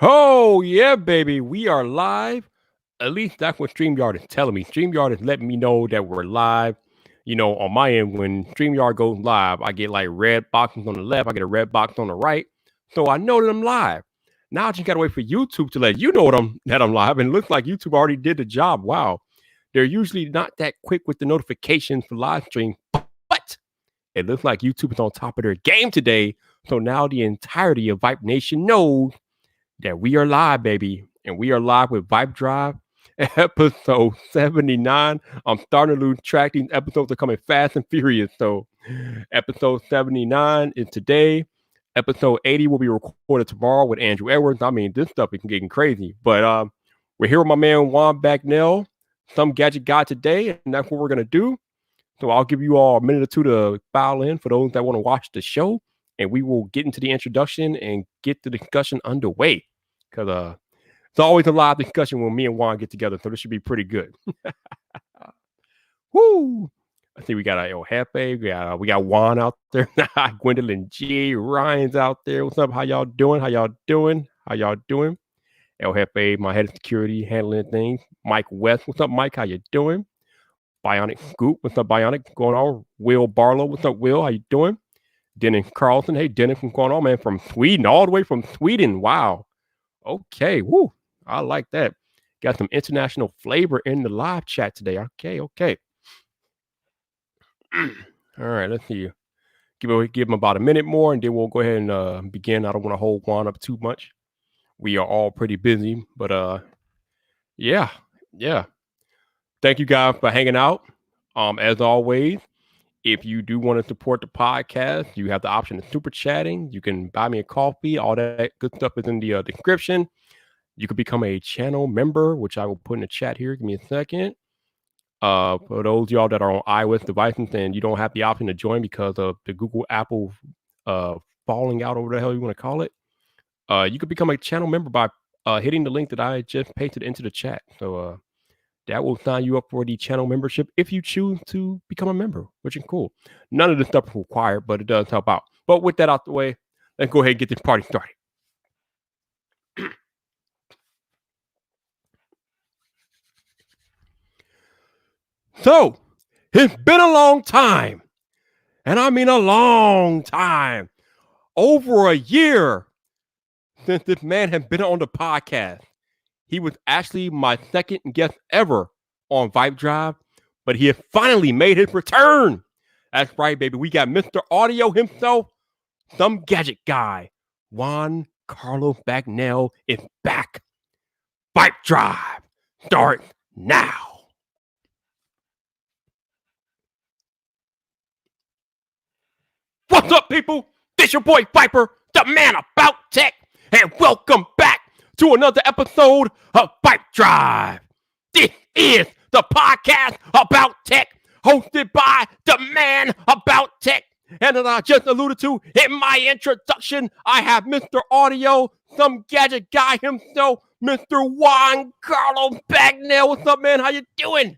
Oh, yeah, baby. We are live. At least that's what StreamYard is telling me. StreamYard is letting me know that we're live. On my end, when StreamYard goes live, I get like red boxes on the left, I get a red box on the right. So I know that I'm live. Now I just gotta wait for YouTube to let you know that I'm live. And it looks like YouTube already did the job. Wow. They're usually not that quick with the notifications for live stream, but it looks like YouTube is on top of their game today. So now the entirety of Vipe Nation knows that we are live, baby. And we are live with VypDrive, episode 79. I'm starting to lose track. These episodes are coming fast and furious. So, episode 79 is today. Episode 80 will be recorded tomorrow with Andrew Edwards. I mean, this stuff is getting crazy. But we're here with my man Juan Bagnell, some gadget guy today, and that's what we're going to do. So, I'll give you all a minute or two to file in for those that want to watch the show. And we will get into the introduction and get the discussion underway. Because it's always a live discussion when me and Juan get together. So this should be pretty good. Woo! I see we got El Jefe. We got Juan out there. Gwendolyn G. Ryan's out there. What's up? How y'all doing? El Jefe, my head of security, handling things. Mike West. What's up, Mike? How you doing? Bionic Scoop. What's up, Bionic? Going on? Will Barlow. What's up, Will? How you doing? Dennis Carlson. Hey, Dennis, what's going on, man? From Sweden, all the way from Sweden. Wow. Okay. Woo. I like that. Got some international flavor in the live chat today. Okay. All right. Let's see. Give him about a minute more, and then we'll go ahead and begin. I don't want to hold Juan up too much. We are all pretty busy, but yeah. Thank you guys for hanging out. As always, if you do want to support the podcast, you have the option of super chatting. You can buy me a coffee. All that good stuff is in the description. You could become a channel member, which I will put in the chat here. Give me a second. For those of y'all that are on iOS devices and you don't have the option to join because of the Google Apple falling out, or whatever the hell you want to call it, you could become a channel member by hitting the link that I just pasted into the chat. So that will sign you up for the channel membership if you choose to become a member, which is cool. None of this stuff is required, but it does help out. But with that out the way, let's go ahead and get this party started. So, it's been a long time, and I mean a long time, over a year since this man has been on the podcast. He was actually my second guest ever on VypDrive, but he has finally made his return. That's right, baby. We got Mr. Audio himself, some gadget guy. Juan Carlos Bagnell is back. VypDrive starts now. What's up, people? This your boy Viper, the man about tech, and welcome back to another episode of VypDrive. This is the podcast about tech, hosted by the man about tech. And as I just alluded to in my introduction, I have Mr. Audio, some gadget guy himself, Mr. Juan Carlos Bagnell. What's up, man? How you doing?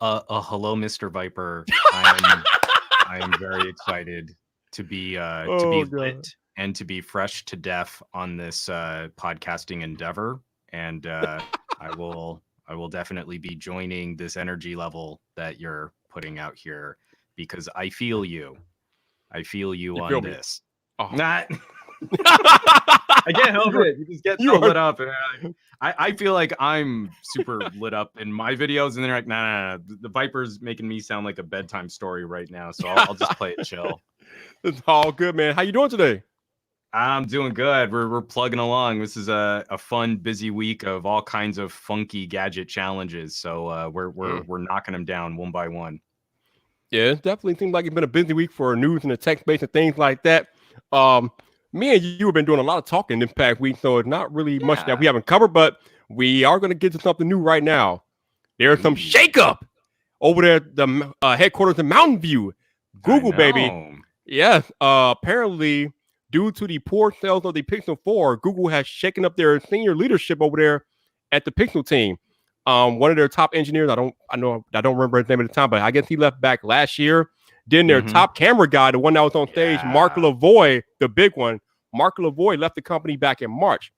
Hello, Mr. Viper. I am very excited to be lit and to be fresh to death on this podcasting endeavor, and I will definitely be joining this energy level that you're putting out here, because I feel you on this. Oh. Not I can't help it. You just get so lit up, and I feel like I'm super lit up in my videos, and they're like, nah. The Viper's making me sound like a bedtime story right now, so I'll just play it chill. It's all good, man. How you doing today? I'm doing good. We're plugging along. This is a fun, busy week of all kinds of funky gadget challenges. So we're knocking them down one by one. Yeah, it definitely seems like it's been a busy week for news and the tech space and things like that. Me and you have been doing a lot of talking this past week, so it's not really much that we haven't covered, but we are going to get to something new right now. There's some shakeup over there at the headquarters in Mountain View. Google, baby. Yes, apparently, due to the poor sales of the Pixel 4, Google has shaken up their senior leadership over there at the Pixel team. One of their top engineers, I don't remember his name at the time, but I guess he left back last year. Then their top camera guy, the one that was on stage, Mark Lavoie, the big one, Mark Lavoie left the company back in March.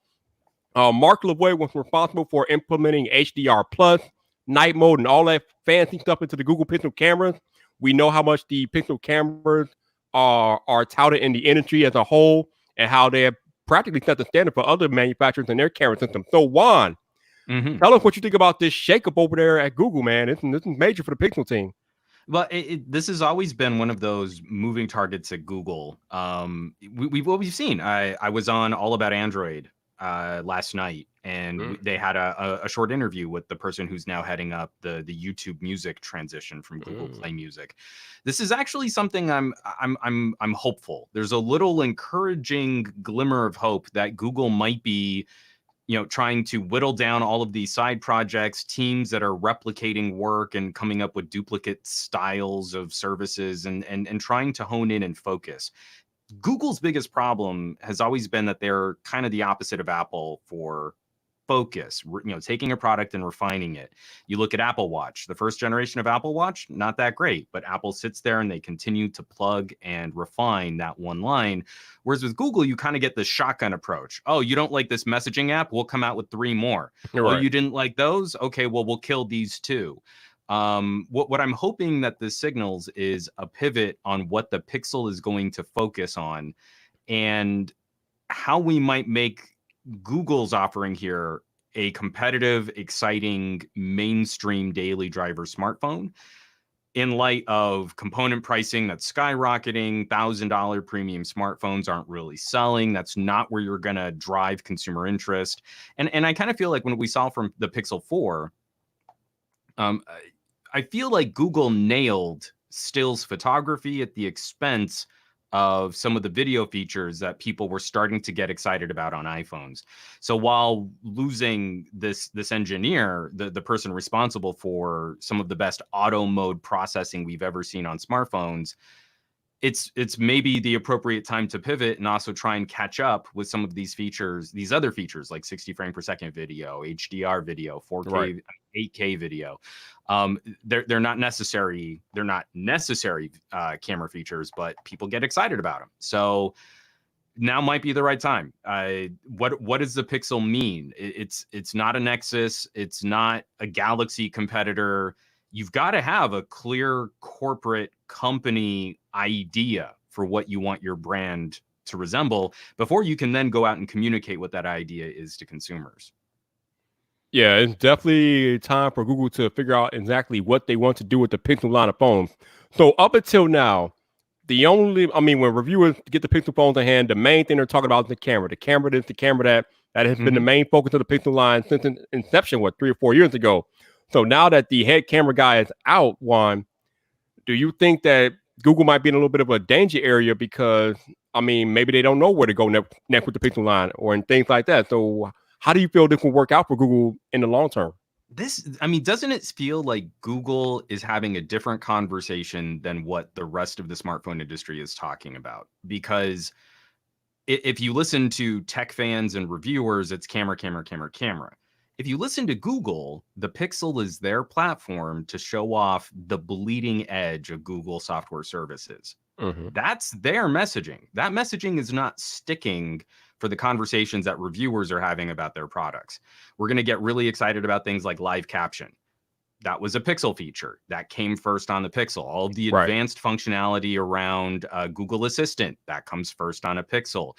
Mark LeWay was responsible for implementing HDR plus, night mode, and all that fancy stuff into the Google Pixel cameras. We know how much the Pixel cameras are touted in the industry as a whole, and how they have practically set the standard for other manufacturers and their camera systems. So, Juan, tell us what you think about this shakeup over there at Google, man. This is major for the Pixel team. Well, this has always been one of those moving targets at Google. We've seen. I was on All About Android last night, and they had a short interview with the person who's now heading up the YouTube Music transition from Google Play Music. This is actually something I'm hopeful. There's a little encouraging glimmer of hope that Google might be, trying to whittle down all of these side projects, teams that are replicating work and coming up with duplicate styles of services, and trying to hone in and focus. Google's biggest problem has always been that they're kind of the opposite of Apple for focus, taking a product and refining it. You look at Apple Watch, the first generation of Apple Watch, not that great, but Apple sits there and they continue to plug and refine that one line. Whereas with Google, you kind of get the shotgun approach. Oh, you don't like this messaging app? We'll come out with 3 more. Right. Oh, you didn't like those? Okay, well, we'll kill these 2. What I'm hoping that this signals is a pivot on what the Pixel is going to focus on, and how we might make Google's offering here a competitive, exciting, mainstream daily driver smartphone in light of component pricing that's skyrocketing. $1,000 premium smartphones aren't really selling. That's not where you're going to drive consumer interest. And I kind of feel like when we saw from the Pixel 4, I feel like Google nailed stills photography at the expense of some of the video features that people were starting to get excited about on iPhones. So while losing this engineer, the person responsible for some of the best auto mode processing we've ever seen on smartphones, it's maybe the appropriate time to pivot and also try and catch up with some of these features, these other features like 60 frame per second video, HDR video, 4K, Right. 8K video. They're not necessary. They're not necessary camera features, but people get excited about them. So now might be the right time. What does the Pixel mean? It's not a Nexus. It's not a Galaxy competitor. You've got to have a clear corporate company idea for what you want your brand to resemble before you can then go out and communicate what that idea is to consumers. Yeah, it's definitely time for Google to figure out exactly what they want to do with the Pixel line of phones. So up until now, when reviewers get the Pixel phones in hand, the main thing they're talking about is the camera. The camera is the camera that has been the main focus of the Pixel line since inception, 3 or 4 years ago. So now that the head camera guy is out, Juan, do you think that Google might be in a little bit of a danger area because, maybe they don't know where to go next with the Pixel line or and things like that. So how do you feel this will work out for Google in the long term? Doesn't it feel like Google is having a different conversation than what the rest of the smartphone industry is talking about? Because if you listen to tech fans and reviewers, it's camera, camera, camera, camera. If you listen to Google, the Pixel is their platform to show off the bleeding edge of Google software services. That's their messaging. That messaging is not sticking for the conversations that reviewers are having about their products. We're going to get really excited about things like live caption. That was a Pixel feature that came first on the Pixel. All of the advanced functionality around Google Assistant, that comes first on a Pixel.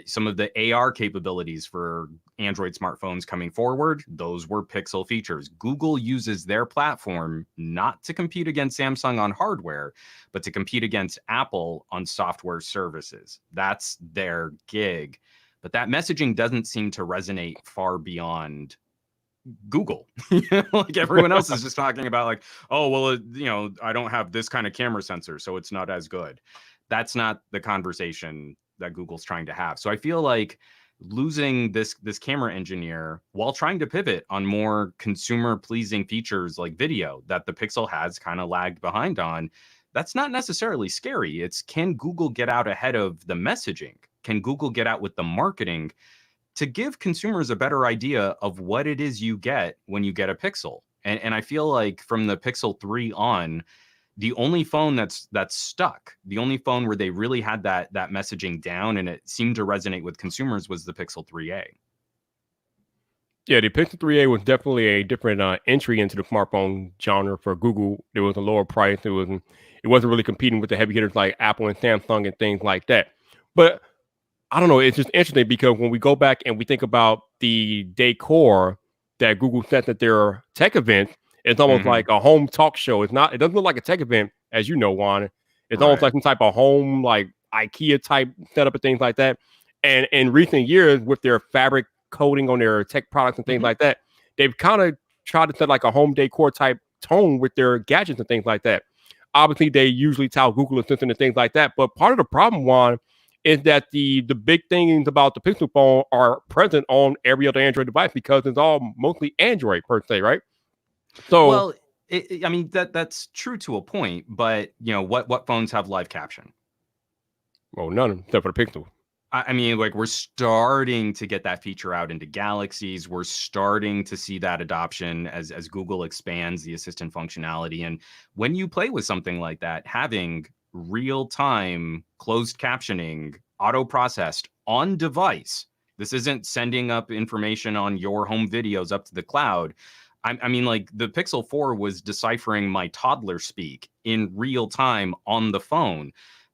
Some of the AR capabilities for Android smartphones coming forward, those were Pixel features. Google uses their platform not to compete against Samsung on hardware, but to compete against Apple on software services. That's their gig. But that messaging doesn't seem to resonate far beyond Google. Like everyone else is just talking about like, oh, well, I don't have this kind of camera sensor, so it's not as good. That's not the conversation that Google's trying to have. So I feel like losing this camera engineer while trying to pivot on more consumer pleasing features like video that the Pixel has kind of lagged behind on, that's not necessarily scary. It's, can Google get out ahead of the messaging? Can Google get out with the marketing to give consumers a better idea of what it is you get when you get a Pixel? And I feel like from the Pixel 3 on, the only phone that's stuck, the only phone where they really had that messaging down and it seemed to resonate with consumers was the Pixel 3a. Yeah, the Pixel 3a was definitely a different entry into the smartphone genre for Google. There was a lower price. It wasn't really competing with the heavy hitters like Apple and Samsung and things like that. But I don't know. It's just interesting because when we go back and we think about the decor that Google sets at their tech events, it's almost Mm-hmm. like a home talk show. It's not. It doesn't look like a tech event, as you know, Juan. It's almost Right. like some type of home, like IKEA type setup and things like that. And in recent years, with their fabric coating on their tech products and things Mm-hmm. like that, they've kind of tried to set like a home decor type tone with their gadgets and things like that. Obviously, they usually tout Google Assistant and things like that. But part of the problem, Juan, is that the big things about the Pixel phone are present on every other Android device because it's all mostly Android per se, right? So, Well, I mean that's true to a point, but what phones have live caption? well, none of them except for the Pixel. I mean, like we're starting to get that feature out into galaxies. We're starting to see that adoption as Google expands the assistant functionality. And when you play with something like that, having real-time closed captioning auto processed on device, this isn't sending up information on your home videos up to the cloud. I mean, like the Pixel 4 was deciphering my toddler speak in real time on the phone.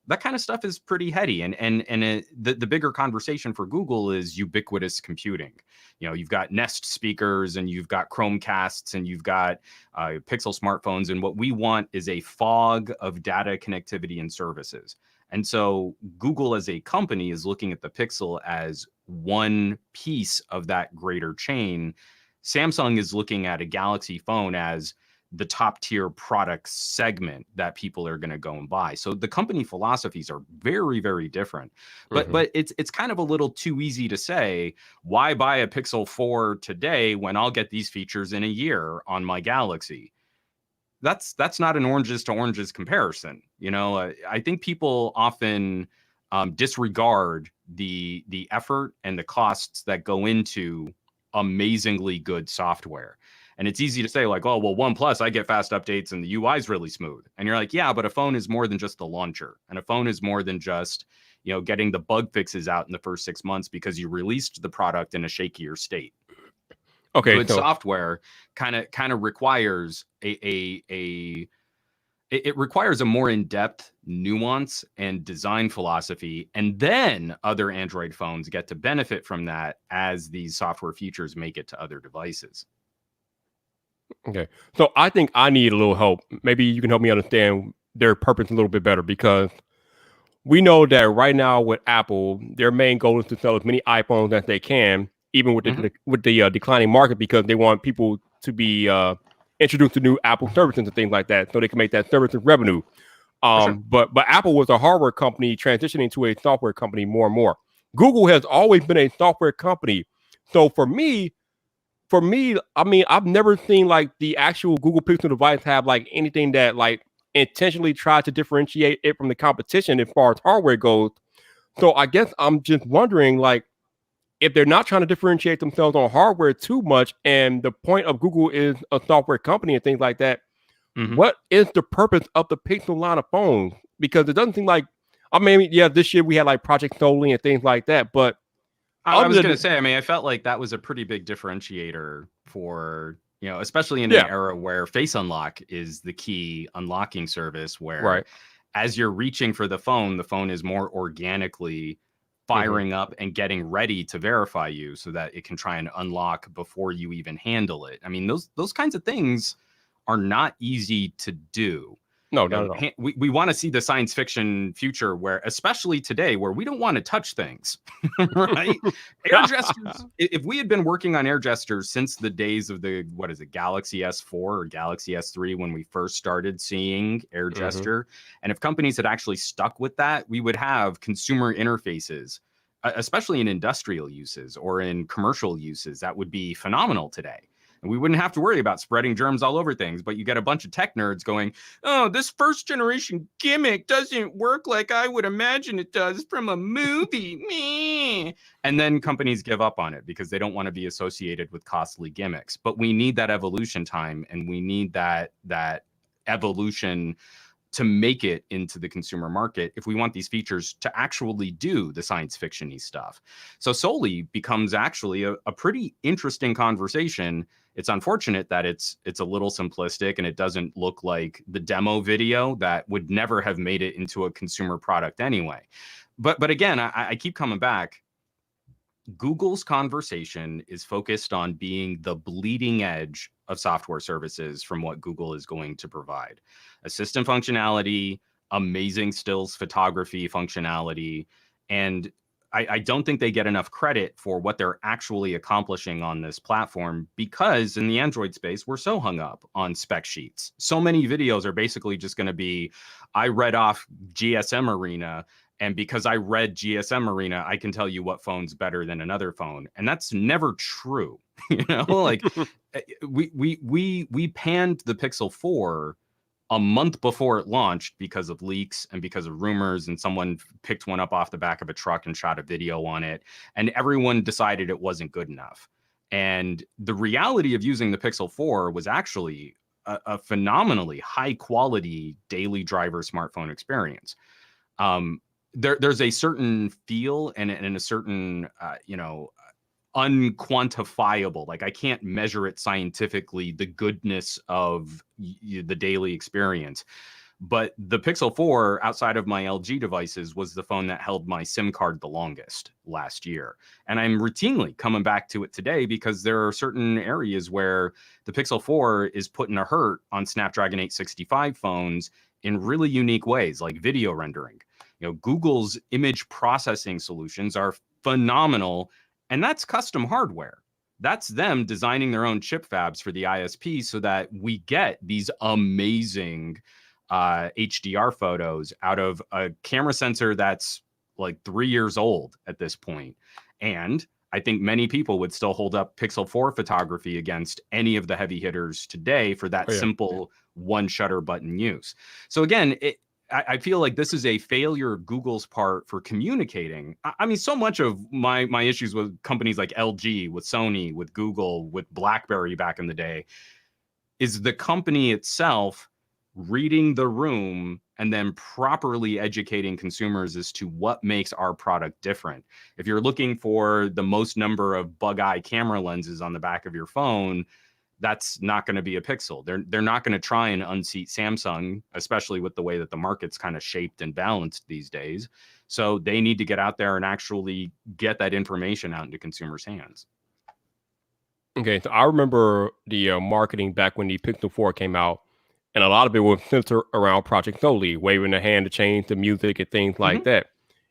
That kind of stuff is pretty heady, the bigger conversation for Google is ubiquitous computing. You've got Nest speakers and you've got Chromecasts and you've got Pixel smartphones, and what we want is a fog of data connectivity and services. And so Google as a company is looking at the Pixel as one piece of that greater chain. Samsung is looking at a Galaxy phone as the top tier product segment that people are going to go and buy. So the company philosophies are very, very different. But Mm-hmm. but it's kind of a little too easy to say, why buy a Pixel 4 today when I'll get these features in a year on my Galaxy? That's not an oranges to oranges comparison. I think people often disregard the effort and the costs that go into amazingly good software. And it's easy to say like, oh, well, OnePlus, I get fast updates and the UI is really smooth. And you're like, yeah, but a phone is more than just the launcher. And a phone is more than just, getting the bug fixes out in the first 6 months because you released the product in a shakier state. Okay, Good so software kind of requires it requires a more in-depth nuance and design philosophy, and then other Android phones get to benefit from that as these software features make it to other devices. okay, so I think I need a little help. Maybe you can help me understand their purpose a little bit better because we know that right now with Apple, their main goal is to sell as many iPhones as they can, even with Mm-hmm. the declining market, because they want people to be introduced to new Apple services and things like that, so they can make that services revenue. For sure. But Apple was a hardware company transitioning to a software company more and more. Google has always been a software company, so for me, I mean, I've never seen like the actual Google Pixel device have like anything that like intentionally tried to differentiate it from the competition as far as hardware goes. So I guess I'm just wondering, like, if they're not trying to differentiate themselves on hardware too much, and the point of Google is a software company and things like that, Mm-hmm. what is the purpose of the Pixel line of phones? Because it doesn't seem like, I mean, yeah, this year we had like Project Solely and things like that, but I was other going to than say, I mean, I felt like that was a pretty big differentiator for, especially in an yeah, era where Face Unlock is the key unlocking service, where right. as you're reaching for the phone is more organically Mm-hmm. firing up and getting ready to verify you so that it can try and unlock before you even handle it. I mean, those kinds of things are not easy to do. No, not at all. We want to see the science fiction future where, especially today, where we don't want to touch things, right? Air gestures. If we had been working on air gestures since the days of the, what is it, Galaxy S4 or Galaxy S3, when we first started seeing air Mm-hmm. gesture, and if companies had actually stuck with that, we would have consumer interfaces, especially in industrial uses or in commercial uses, that would be phenomenal today. And we wouldn't have to worry about spreading germs all over things. But you get a bunch of tech nerds going, oh, this first generation gimmick doesn't work like I would imagine it does from a movie. Meh. And then companies give up on it because they don't want to be associated with costly gimmicks. But we need that evolution time, and we need that evolution to make it into the consumer market if we want these features to actually do the science fiction-y stuff. So solely becomes actually a pretty interesting conversation. It's unfortunate that it's a little simplistic and it doesn't look like the demo video that would never have made it into a consumer product anyway. But again, I keep coming back. Google's conversation is focused on being the bleeding edge of software services from what Google is going to provide. Assistant functionality, amazing stills photography functionality, and I don't think they get enough credit for what they're actually accomplishing on this platform, because in the Android space, we're so hung up on spec sheets. So many videos are basically just going to be, I read off GSM Arena, and because I read GSM Arena, I can tell you what phone's better than another phone. And that's never true. Like we panned the Pixel 4 a month before it launched because of leaks and because of rumors, and someone picked one up off the back of a truck and shot a video on it, and everyone decided it wasn't good enough. And the reality of using the Pixel 4 was actually a phenomenally high quality daily driver smartphone experience. There's a certain feel and a certain unquantifiable, like I can't measure it scientifically, the goodness of the daily experience. But the Pixel 4, outside of my LG devices, was the phone that held my SIM card the longest last year. And I'm routinely coming back to it today because there are certain areas where the Pixel 4 is putting a hurt on Snapdragon 865 phones in really unique ways, like video rendering. Google's image processing solutions are phenomenal, and that's custom hardware. That's them designing their own chip fabs for the ISP so that we get these amazing HDR photos out of a camera sensor that's like 3 years old at this point. And I think many people would still hold up Pixel 4 photography against any of the heavy hitters today for that simple one shutter button use. So again, I feel like this is a failure of Google's part for communicating. I mean, so much of my issues with companies like LG, with Sony, with Google, with BlackBerry back in the day, is the company itself reading the room and then properly educating consumers as to what makes our product different. If you're looking for the most number of bug eye camera lenses on the back of your phone, that's not going to be a Pixel. They're not going to try and unseat Samsung, especially with the way that the market's kind of shaped and balanced these days. So they need to get out there and actually get that information out into consumers' hands. Okay, so I remember the marketing back when the Pixel 4 came out, and a lot of it was centered around Project Solely, waving the hand to change the music and things like that.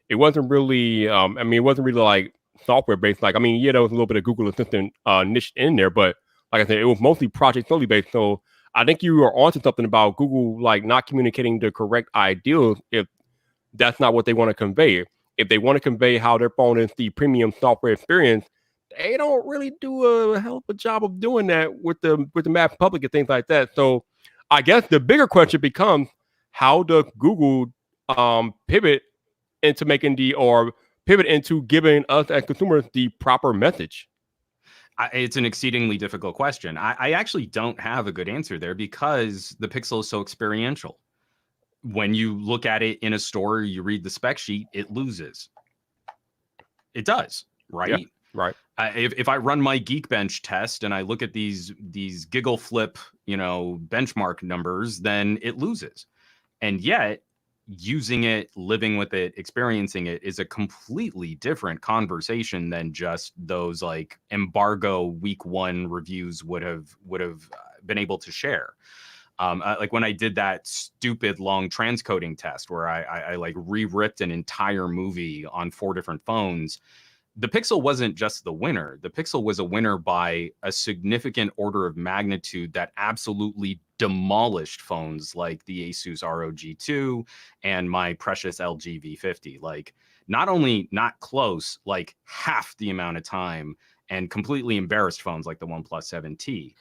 It wasn't really, it wasn't really like software based. Like, there was a little bit of Google Assistant niche in there, but like I said, it was mostly Project Solely based. So I think you are onto something about Google, like not communicating the correct ideals if that's not what they want to convey. If they want to convey how their phone is the premium software experience, they don't really do a hell of a job of doing that with the mass public and things like that. So I guess the bigger question becomes, how does Google pivot into giving us as consumers the proper message? It's an exceedingly difficult question. I actually don't have a good answer there because the Pixel is so experiential. When you look at it in a store, you read the spec sheet, it loses. It does, right? Yeah, right. If I run my Geekbench test and I look at these giggle flip, benchmark numbers, then it loses. And yet, using it, living with it, experiencing it is a completely different conversation than just those like embargo week 1 reviews would have been able to share. Like when I did that stupid long transcoding test where I like re-ripped an entire movie on 4 different phones. The Pixel wasn't just the winner. The Pixel was a winner by a significant order of magnitude that absolutely demolished phones like the Asus ROG2 and my precious LG V50. Like, not only not close, like half the amount of time, and completely embarrassed phones like the OnePlus 7T.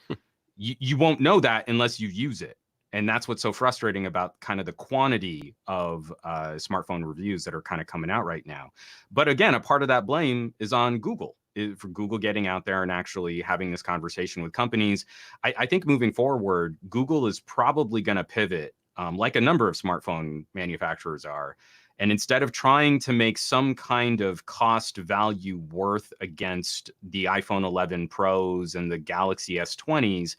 You won't know that unless you use it. And that's what's so frustrating about kind of the quantity of smartphone reviews that are kind of coming out right now. But again, a part of that blame is on Google, for Google getting out there and actually having this conversation with companies. I think moving forward, Google is probably going to pivot like a number of smartphone manufacturers are. And instead of trying to make some kind of cost value worth against the iPhone 11 Pros and the Galaxy S20s,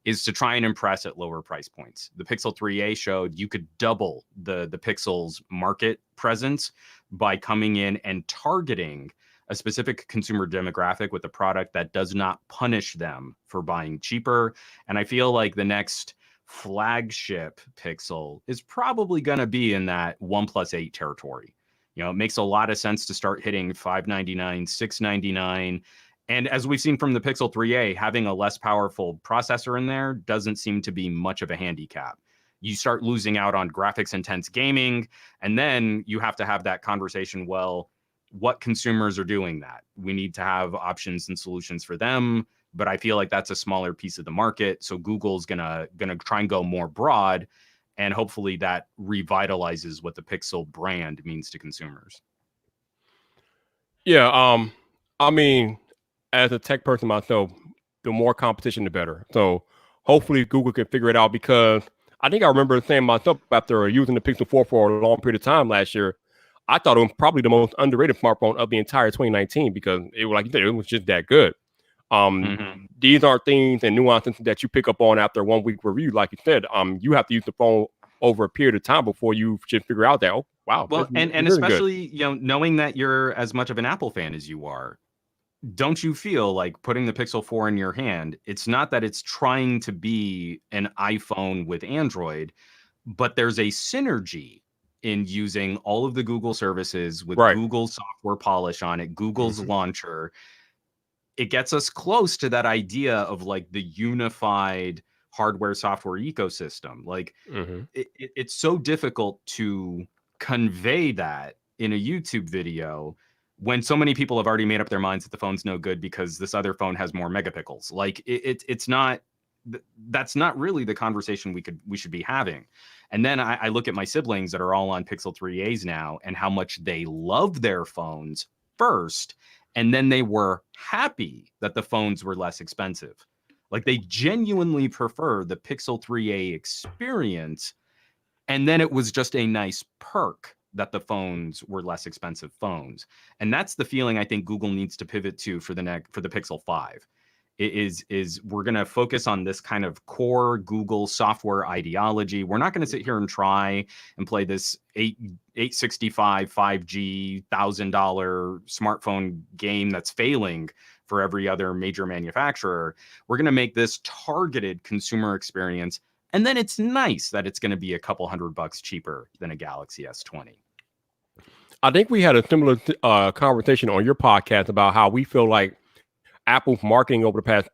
is to try and impress at lower price points. The Pixel 3a showed you could double the Pixel's market presence by coming in and targeting a specific consumer demographic with a product that does not punish them for buying cheaper. And I feel like the next flagship Pixel is probably going to be in that OnePlus 8 territory. You know, it makes a lot of sense to start hitting $599, $699. And as we've seen from the Pixel 3a, having a less powerful processor in there doesn't seem to be much of a handicap. You start losing out on graphics intense gaming, and then you have to have that conversation. Well, what consumers are doing that? We need to have options and solutions for them. But I feel like that's a smaller piece of the market. So Google's gonna try and go more broad, and hopefully that revitalizes what the Pixel brand means to consumers. Yeah, I mean, as a tech person myself, the more competition, the better. So hopefully Google can figure it out, because I think I remember saying myself after using the Pixel 4 for a long period of time last year, I thought it was probably the most underrated smartphone of the entire 2019, because it was, like you said, it was just that good. These are things and nuances that you pick up on after a 1 week review. Like you said, you have to use the phone over a period of time before you should figure out that, oh, wow. Well, and especially, you know, knowing that you're as much of an Apple fan as you are, don't you feel like putting the Pixel 4 in your hand, it's not that it's trying to be an iPhone with Android, but there's a synergy in using all of the Google services with Google software polish on it, Google's launcher. It gets us close to that idea of like the unified hardware software ecosystem. Like it's so difficult to convey that in a YouTube video when so many people have already made up their minds that the phone's no good because this other phone has more megapixels. Like it's not, that's not really the conversation we should be having. And then I look at my siblings that are all on Pixel 3As now and how much they love their phones first. And then they were happy that the phones were less expensive. Like they genuinely prefer the Pixel 3a experience. And then it was just a nice perk that the phones were less expensive phones. And that's the feeling I think Google needs to pivot to for the Pixel 5. Is we're going to focus on this kind of core Google software ideology. We're not going to sit here and try and play this 865 5G $1,000 smartphone game that's failing for every other major manufacturer. We're going to make this targeted consumer experience. And then it's nice that it's going to be a couple $100 cheaper than a Galaxy S20. I think we had a similar conversation on your podcast about how we feel like Apple's marketing over the past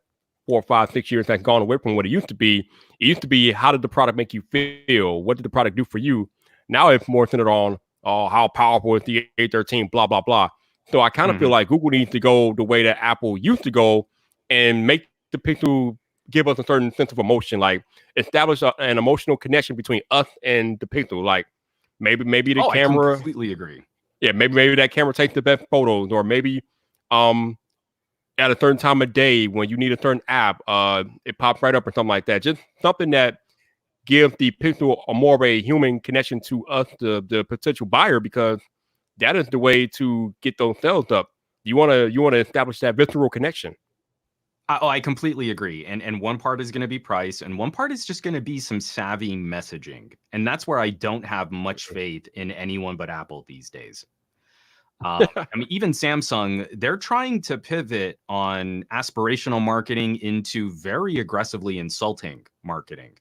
4, 5, 6 years has gone away from what it used to be. It used to be, how did the product make you feel? What did the product do for you? Now it's more centered on, how powerful is the A13, blah, blah, blah. So I kind of feel like Google needs to go the way that Apple used to go and make the Pixel give us a certain sense of emotion, like establish an emotional connection between us and the Pixel. Like maybe the camera. I completely agree. Yeah, maybe that camera takes the best photos, or maybe at a certain time of day when you need a certain app, it pops right up or something like that. Just something that gives the Pixel a more of a human connection to us, the potential buyer, because that is the way to get those sales up. You want to establish that visceral connection. I completely agree. And one part is going to be price, and one part is just going to be some savvy messaging. And that's where I don't have much faith in anyone but Apple these days. I mean, even Samsung, they're trying to pivot on aspirational marketing into very aggressively insulting marketing.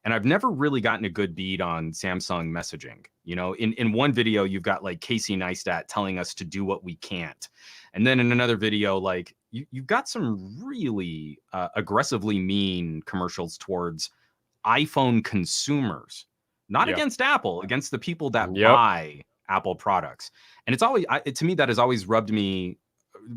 And I've never really gotten a good beat on Samsung messaging. You know, in one video, you've got like Casey Neistat telling us to do what we can't. And then in another video, like you've got some really aggressively mean commercials towards iPhone consumers, not against Apple, against the people that buy Apple products. And it's always, to me, that has always rubbed me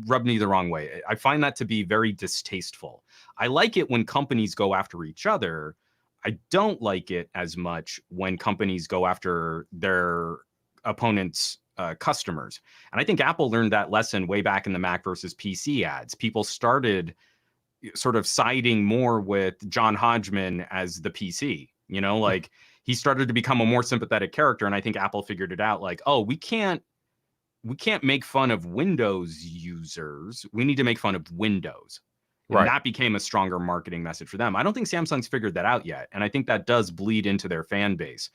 the wrong way. I find that to be very distasteful. I like it when companies go after each other. I don't like it as much when companies go after their opponents' customers. And I think Apple learned that lesson way back in the Mac versus PC ads. People started sort of siding more with John Hodgman as the PC. You know, like he started to become a more sympathetic character. And I think Apple figured it out, like, oh, we can't make fun of Windows users. We need to make fun of Windows. And that became a stronger marketing message for them. I don't think Samsung's figured that out yet. And I think that does bleed into their fan base.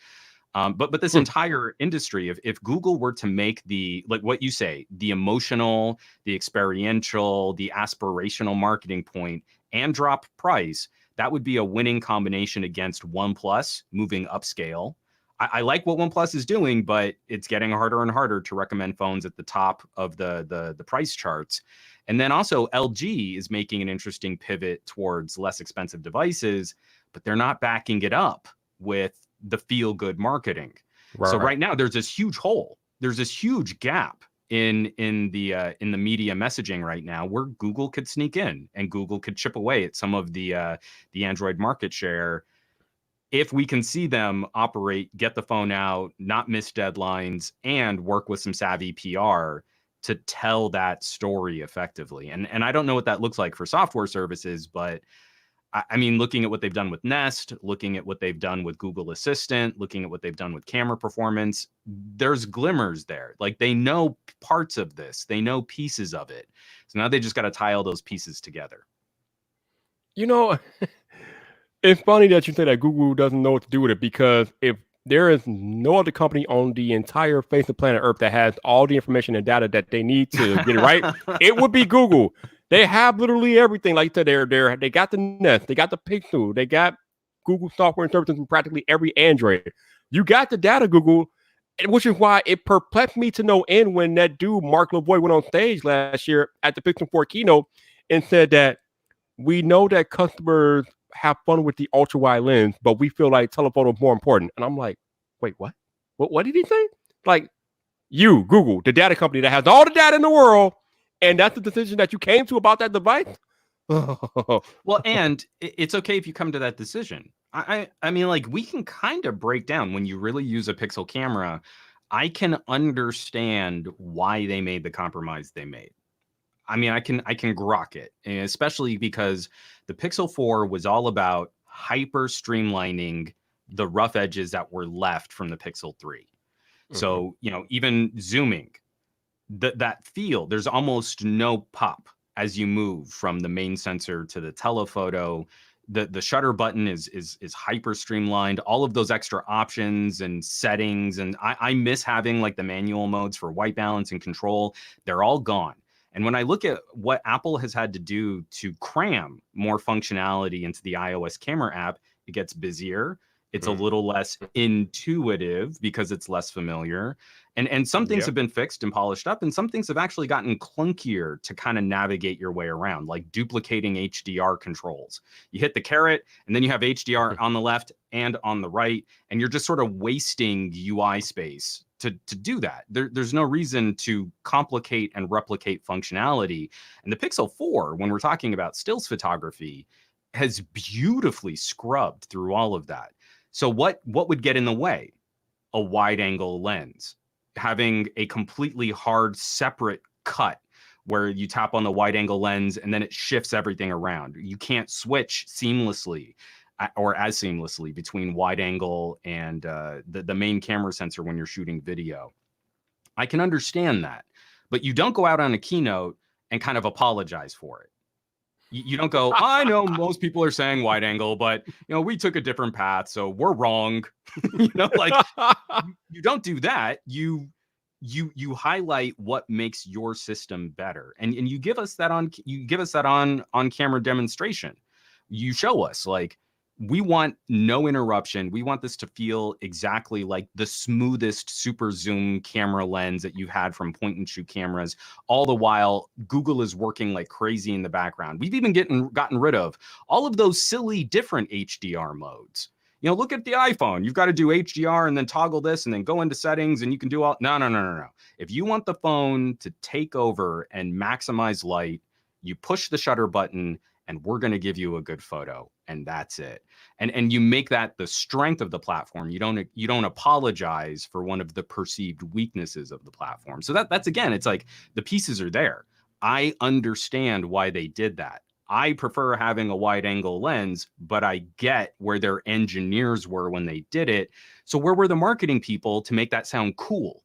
But this entire industry, if Google were to make the, like what you say, the emotional, the experiential, the aspirational marketing point and drop price, that would be a winning combination against OnePlus moving upscale. I like what OnePlus is doing, but it's getting harder and harder to recommend phones at the top of the price charts. And then also LG is making an interesting pivot towards less expensive devices, but they're not backing it up with the feel-good marketing. So right now there's this huge hole. There's this huge gap in the media messaging right now, where Google could sneak in and Google could chip away at some of the Android market share. If we can see them operate, get the phone out, not miss deadlines, and work with some savvy PR to tell that story effectively. And I don't know what that looks like for software services, but I mean, looking at what they've done with Nest, looking at what they've done with Google Assistant, looking at what they've done with camera performance, there's glimmers there. Like, they know parts of this, they know pieces of it. So now they just got to tie all those pieces together. You know, it's funny that you say that Google doesn't know what to do with it, because if there is no other company on the entire face of planet Earth that has all the information and data that they need to get it right, it would be Google. They have literally everything. Like you said, they got the Nest, they got the Pixel, they got Google software and services in practically every Android. You got the data, Google, which is why it perplexed me to no end when that dude Mark LaVoy went on stage last year at the Pixel 4 keynote and said that we know that customers have fun with the ultra wide lens, but we feel like telephoto is more important. And I'm like, wait, what? What did he say? Like, you, Google, the data company that has all the data in the world, and that's the decision that you came to about that device? Well, and it's okay if you come to that decision. I mean, like, we can kind of break down when you really use a Pixel camera. I can understand why they made the compromise they made. I mean, I can grok it, and especially because the Pixel 4 was all about hyper streamlining the rough edges that were left from the Pixel 3. Mm-hmm. So, you know, even zooming, that feel, there's almost no pop as you move from the main sensor to the telephoto. The shutter button is hyper streamlined. All of those extra options and settings, and I miss having like the manual modes for white balance and control. They're all gone. And when I look at what Apple has had to do to cram more functionality into the iOS camera app, it gets busier. It's a little less intuitive because it's less familiar. And some things have been fixed and polished up, and some things have actually gotten clunkier to kind of navigate your way around, like duplicating HDR controls. You hit the caret, and then you have HDR on the left and on the right, and you're just sort of wasting UI space to do that. There's no reason to complicate and replicate functionality. And the Pixel 4, when we're talking about stills photography, has beautifully scrubbed through all of that. So what would get in the way? A wide angle lens, having a completely hard separate cut where you tap on the wide angle lens and then it shifts everything around. You can't switch seamlessly or as seamlessly between wide angle and the main camera sensor when you're shooting video. I can understand that, but you don't go out on a keynote and kind of apologize for it. You don't go, I know most people are saying wide angle, but you know, we took a different path, so we're wrong. You know, like you don't do that. You highlight what makes your system better, and you give us that on camera demonstration. You show us, like, we want no interruption. We want this to feel exactly like the smoothest super zoom camera lens that you've had from point and shoot cameras. All the while, Google is working like crazy in the background. We've even gotten rid of all of those silly different HDR modes. You know, look at the iPhone. You've got to do HDR and then toggle this and then go into settings and you can do all. No. If you want the phone to take over and maximize light, you push the shutter button and we're going to give you a good photo, and that's it. And you make that the strength of the platform. You don't apologize for one of the perceived weaknesses of the platform. So that's again, it's like the pieces are there. I understand why they did that. I prefer having a wide angle lens, but I get where their engineers were when they did it. So where were the marketing people to make that sound cool?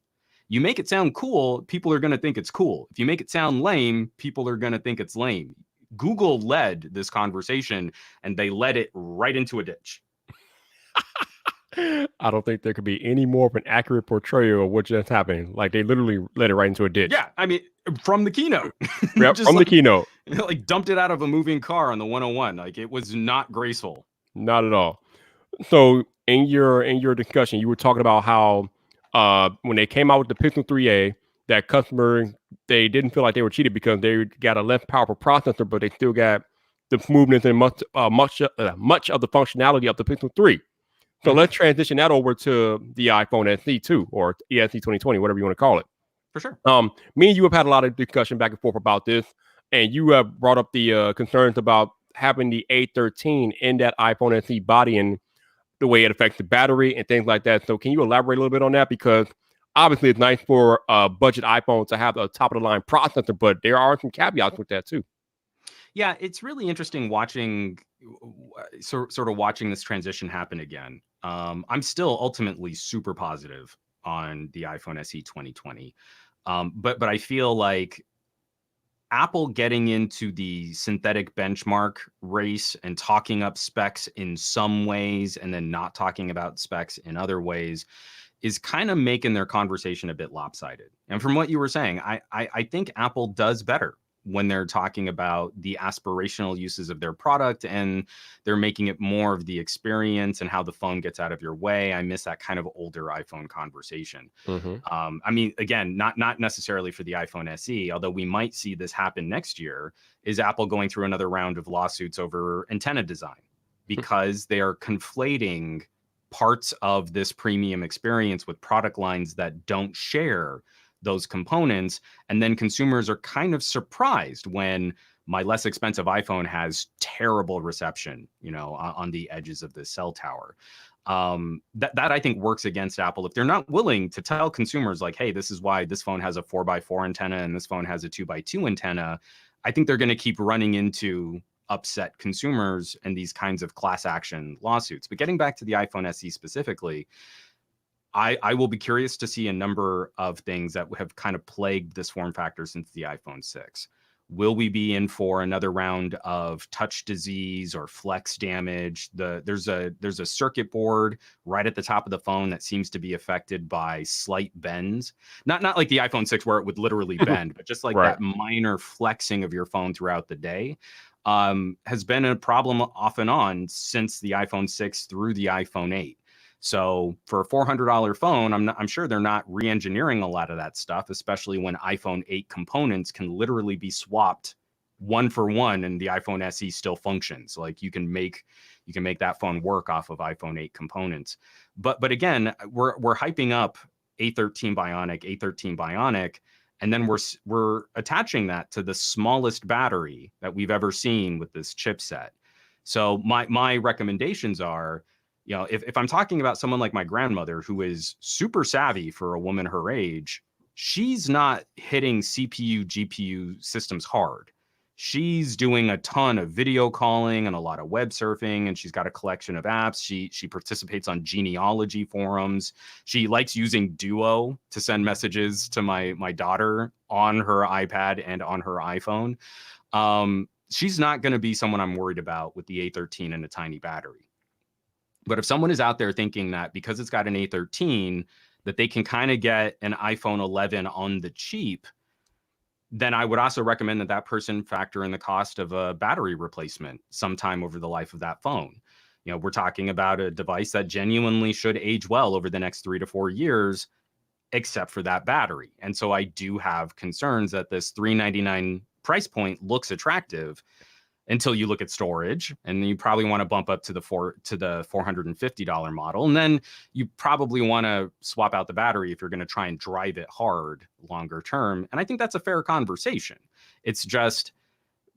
You make it sound cool, people are going to think it's cool. If you make it sound lame, people are going to think it's lame. Google led this conversation, and they led it right into a ditch. I don't think there could be any more of an accurate portrayal of what just happened. Like, they literally led it right into a ditch. Yeah, I mean, from the keynote. Yep, Just from like, the keynote. Like dumped it out of a moving car on the 101. Like, it was not graceful. Not at all. So in your discussion, you were talking about how when they came out with the Pixel 3a, that customer, they didn't feel like they were cheated because they got a less powerful processor, but they still got the smoothness and much of the functionality of the Pixel 3. So let's transition that over to the iPhone SE 2 or ESE 2020, whatever you want to call it. For sure. Me and you have had a lot of discussion back and forth about this, and you have brought up the concerns about having the A13 in that iPhone SE body and the way it affects the battery and things like that. So can you elaborate a little bit on that? Because obviously it's nice for a budget iPhone to have a top of the line processor, but there are some caveats with that too. Yeah, it's really interesting watching sort of watching this transition happen again. I'm still ultimately super positive on the iPhone SE 2020. But I feel like Apple getting into the synthetic benchmark race and talking up specs in some ways and then not talking about specs in other ways is kind of making their conversation a bit lopsided. And from what you were saying, I think Apple does better when they're talking about the aspirational uses of their product and they're making it more of the experience and how the phone gets out of your way. I miss that kind of older iPhone conversation. I mean, again, not necessarily for the iPhone SE, although we might see this happen next year, is Apple going through another round of lawsuits over antenna design because they are conflating parts of this premium experience with product lines that don't share those components. And then consumers are kind of surprised when my less expensive iPhone has terrible reception, on the edges of the cell tower. That I think works against Apple if they're not willing to tell consumers like, hey, this is why this phone has a 4x4 antenna and this phone has a 2x2 antenna. I think they're going to keep running into upset consumers and these kinds of class action lawsuits. But getting back to the iPhone SE specifically, I will be curious to see a number of things that have kind of plagued this form factor since the iPhone 6. Will we be in for another round of touch disease or flex damage? There's a circuit board right at the top of the phone that seems to be affected by slight bends. Not like the iPhone 6 where it would literally bend, but just like that minor flexing of your phone throughout the day has been a problem off and on since the iPhone 6 through the iPhone 8. So for a $400 phone, I'm sure they're not re-engineering a lot of that stuff, especially when iPhone 8 components can literally be swapped one for one and the iPhone SE still functions. Like you can make that phone work off of iPhone 8 components. But again, we're hyping up A13 Bionic, and then we're attaching that to the smallest battery that we've ever seen with this chipset. So my recommendations are, if I'm talking about someone like my grandmother who is super savvy for a woman her age, she's not hitting CPU, GPU systems hard. She's doing a ton of video calling and a lot of web surfing, and she's got a collection of apps. She participates on genealogy forums. She likes using Duo to send messages to my daughter on her iPad and on her iPhone. She's not going to be someone I'm worried about with the A13 and a tiny battery. But if someone is out there thinking that because it's got an A13, that they can kind of get an iPhone 11 on the cheap, then I would also recommend that person factor in the cost of a battery replacement sometime over the life of that phone. We're talking about a device that genuinely should age well over the next 3 to 4 years, except for that battery. And so I do have concerns that this $399 price point looks attractive until you look at storage, and you probably want to bump up to the $450 model. And then you probably want to swap out the battery if you're going to try and drive it hard longer term. And I think that's a fair conversation. It's just,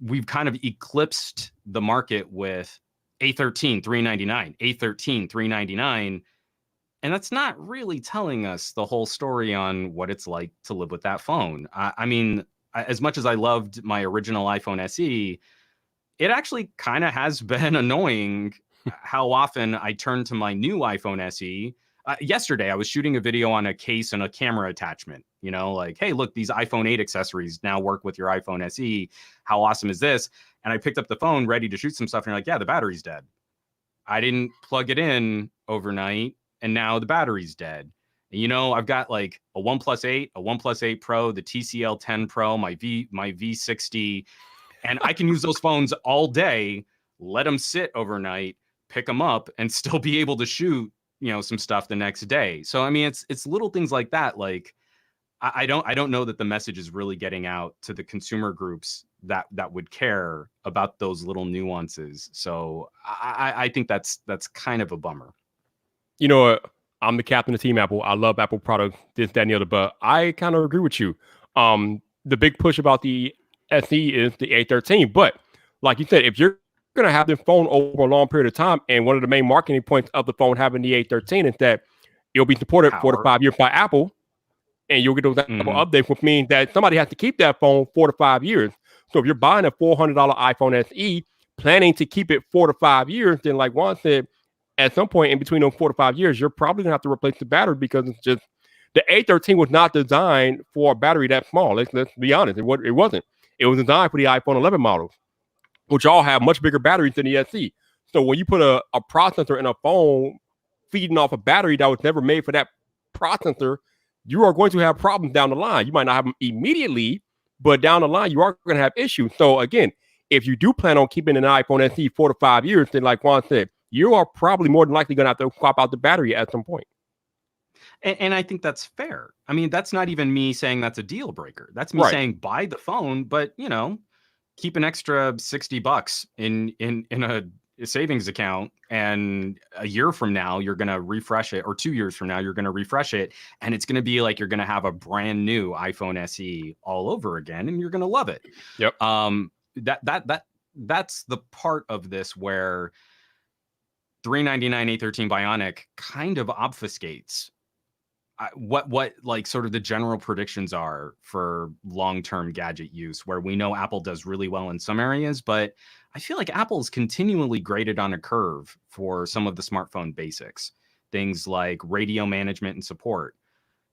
we've kind of eclipsed the market with A13, $399, A13, $399. And that's not really telling us the whole story on what it's like to live with that phone. I mean, as much as I loved my original iPhone SE, it actually kind of has been annoying how often I turn to my new iPhone SE. Yesterday, I was shooting a video on a case and a camera attachment. You know, like, hey, look, these iPhone 8 accessories now work with your iPhone SE. How awesome is this? And I picked up the phone ready to shoot some stuff, and you're like, yeah, the battery's dead. I didn't plug it in overnight, and now the battery's dead. You know, I've got like a OnePlus 8, a OnePlus 8 Pro, the TCL 10 Pro, my V60, and I can use those phones all day, let them sit overnight, pick them up, and still be able to shoot, you know, some stuff the next day. So I mean, it's little things like that. Like I don't know that the message is really getting out to the consumer groups that would care about those little nuances. So I think that's kind of a bummer. You know what? I'm the captain of Team Apple. I love Apple products, this, that, and the other. But I kind of agree with you. The big push about the SE is the A13. But like you said, if you're going to have this phone over a long period of time, and one of the main marketing points of the phone having the A13 is that it'll be supported 4 to 5 years by Apple, and you'll get those Apple updates, which means that somebody has to keep that phone 4 to 5 years. So if you're buying a $400 iPhone SE, planning to keep it 4 to 5 years, then like Juan said, at some point in between those 4 to 5 years, you're probably gonna have to replace the battery because it's just the A13 was not designed for a battery that small. Let's be honest, it wasn't. It was designed for the iPhone 11 models, which all have much bigger batteries than the SE. So when you put a processor in a phone feeding off a battery that was never made for that processor, you are going to have problems down the line. You might not have them immediately, but down the line, you are going to have issues. So again, if you do plan on keeping an iPhone SE 4 to 5 years, then like Juan said, you are probably more than likely going to have to swap out the battery at some point. And I think that's fair. I mean, that's not even me saying that's a deal breaker. That's me saying buy the phone, but you know, keep an extra $60 in a savings account, and a year from now you're going to refresh it, or 2 years from now you're going to refresh it, and it's going to be like you're going to have a brand new iPhone SE all over again, and you're going to love it. Yep. That's the part of this where $399 A13 Bionic kind of obfuscates what like sort of the general predictions are for long-term gadget use, where we know Apple does really well in some areas, but I feel like Apple's continually graded on a curve for some of the smartphone basics, things like radio management and support.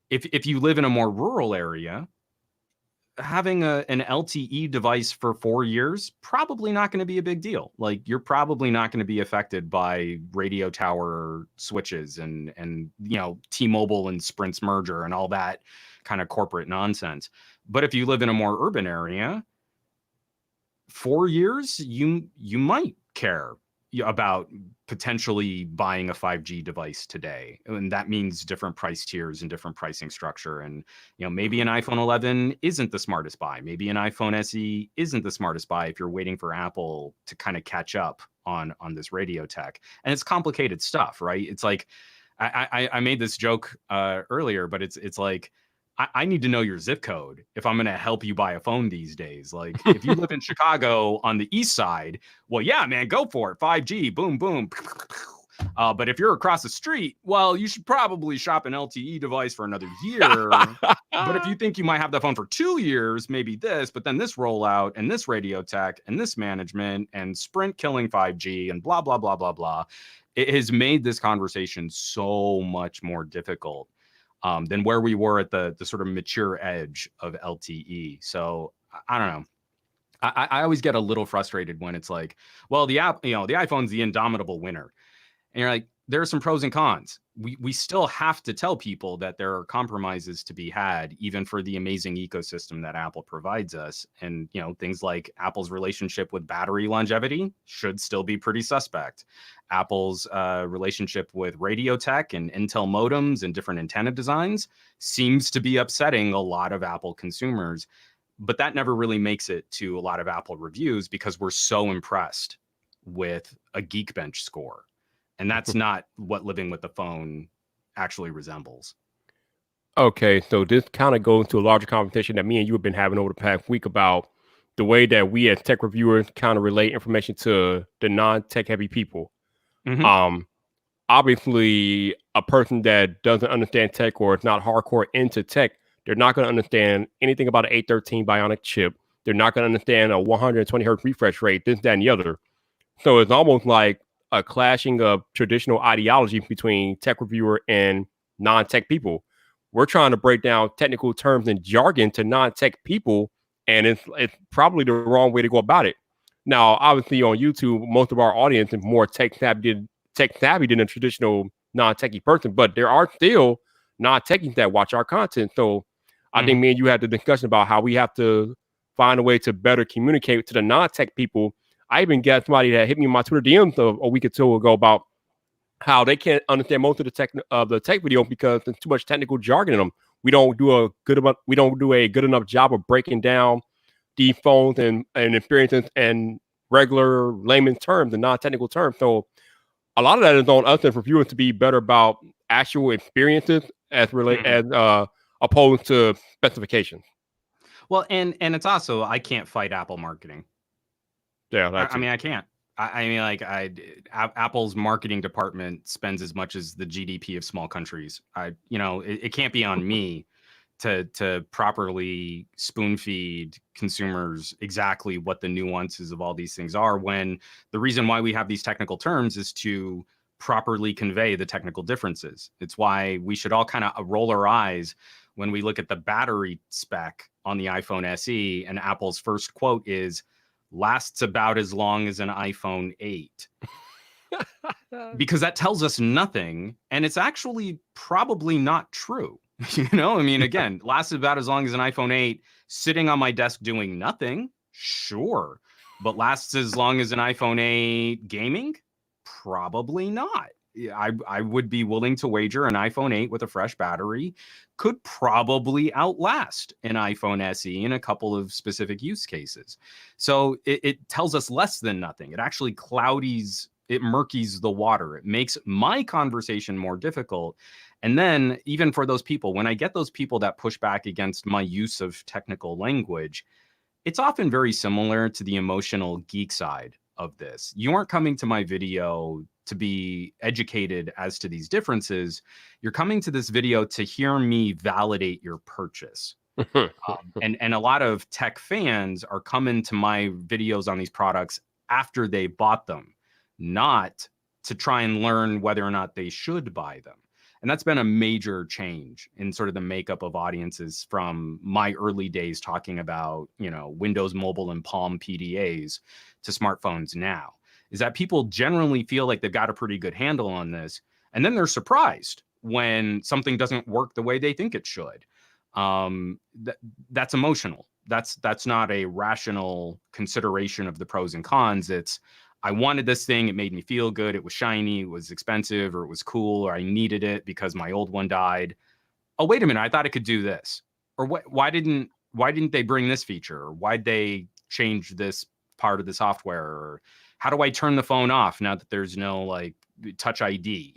If you live in a more rural area, having an LTE device for 4 years, probably not going to be a big deal. Like, you're probably not going to be affected by radio tower switches and you know, T-Mobile and Sprint's merger and all that kind of corporate nonsense. But if you live in a more urban area, 4 years, you might care about potentially buying a 5G device today. And that means different price tiers and different pricing structure. And, you know, maybe an iPhone 11 isn't the smartest buy. Maybe an iPhone SE isn't the smartest buy if you're waiting for Apple to kind of catch up on this radio tech. And it's complicated stuff, right? It's like, I made this joke earlier, but it's like, I need to know your zip code if I'm going to help you buy a phone these days. Like, if you live in Chicago on the east side, well, yeah, man, go for it. 5G, boom, boom. But if you're across the street, well, you should probably shop an LTE device for another year. But if you think you might have the phone for 2 years, maybe this, but then this rollout and this radio tech and this management and Sprint killing 5G and blah, blah, blah, blah, blah. It has made this conversation so much more difficult than where we were at the sort of mature edge of LTE. So I don't know. I always get a little frustrated when it's like, well, the iPhone's the indomitable winner. And you're like, there are some pros and cons. We still have to tell people that there are compromises to be had, even for the amazing ecosystem that Apple provides us. And, you know, things like Apple's relationship with battery longevity should still be pretty suspect. Apple's relationship with radio tech and Intel modems and different antenna designs seems to be upsetting a lot of Apple consumers. But that never really makes it to a lot of Apple reviews because we're so impressed with a Geekbench score. And that's not what living with the phone actually resembles. Okay, so this kind of goes to a larger conversation that me and you have been having over the past week about the way that we as tech reviewers kind of relate information to the non-tech heavy people. Mm-hmm. Obviously, a person that doesn't understand tech or is not hardcore into tech, they're not going to understand anything about an A13 Bionic chip. They're not going to understand a 120 hertz refresh rate, this, that, and the other. So it's almost like a clashing of traditional ideology between tech reviewer and non-tech people. We're trying to break down technical terms and jargon to non-tech people, and it's probably the wrong way to go about it. Now, obviously, on YouTube, most of our audience is more tech savvy than a traditional non-techie person, but there are still non-techies that watch our content. So I think me and you had the discussion about how we have to find a way to better communicate to the non-tech people. I even got somebody that hit me in my Twitter DMs a week or two ago about how they can't understand most of the tech video because there's too much technical jargon in them. We don't do a good enough job of breaking down the phones and experiences and regular layman terms and non-technical terms. So a lot of that is on us as reviewers to be better about actual experiences as opposed to specifications. Well, and it's also, I can't fight Apple marketing. Yeah, I mean, I can't. I mean, like, Apple's marketing department spends as much as the GDP of small countries. It can't be on me to properly spoon feed consumers exactly what the nuances of all these things are, when the reason why we have these technical terms is to properly convey the technical differences. It's why we should all kind of roll our eyes when we look at the battery spec on the iPhone SE, and Apple's first quote is, lasts about as long as an iPhone 8. Because that tells us nothing, and it's actually probably not true. I mean, again, lasts about as long as an iPhone 8 sitting on my desk doing nothing, sure. But lasts as long as an iPhone 8 gaming? Probably not. I would be willing to wager an iPhone 8 with a fresh battery could probably outlast an iPhone SE in a couple of specific use cases. So it tells us less than nothing. It actually it murkies the water. It makes my conversation more difficult. And then even for those people, when I get those people that push back against my use of technical language, it's often very similar to the emotional geek side of this. You aren't coming to my video to be educated as to these differences. You're coming to this video to hear me validate your purchase. And a lot of tech fans are coming to my videos on these products after they bought them, not to try and learn whether or not they should buy them. And that's been a major change in sort of the makeup of audiences from my early days talking about, Windows Mobile and Palm PDAs to smartphones now, is that people generally feel like they've got a pretty good handle on this. And then they're surprised when something doesn't work the way they think it should. That's emotional. That's not a rational consideration of the pros and cons. It's, I wanted this thing. It made me feel good. It was shiny. It was expensive, or it was cool, or I needed it because my old one died. Oh, wait a minute. I thought it could do this. Or why didn't they bring this feature? Or why'd they change this part of the software? Or how do I turn the phone off now that there's no like Touch ID?